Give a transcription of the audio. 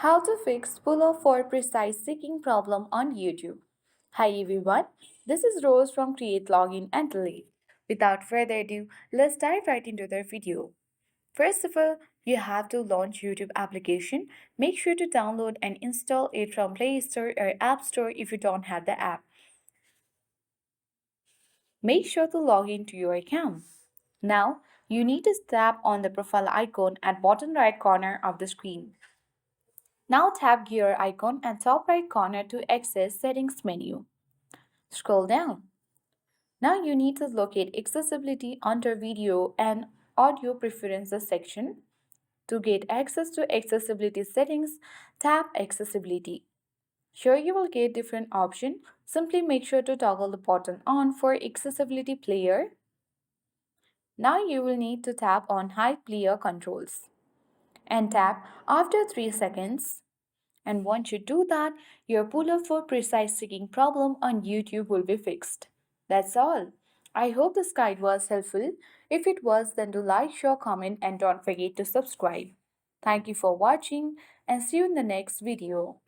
How to fix pull for precise seeking problem on YouTube. Hi everyone, this is Rose from Create Login and Delete. Without further ado, let's dive right into the video. First of all, you have to launch YouTube application. Make sure to download and install it from Play Store or App Store if you don't have the app. Make sure to log into your account. Now, you need to tap on the profile icon at bottom right corner of the screen. Now tap gear icon at top right corner to access settings menu. Scroll down. Now you need to locate accessibility under video and audio preferences section. To get access to accessibility settings, tap accessibility. Here you will get different options. Simply make sure to toggle the button on for accessibility player. Now you will need to tap on hide player controls and tap after 3 seconds. And once you do that, your pull for precise seeking problem on YouTube will be fixed. That's all. I hope this guide was helpful. If it was, then do like, share, comment, and don't forget to subscribe. Thank you for watching and see you in the next video.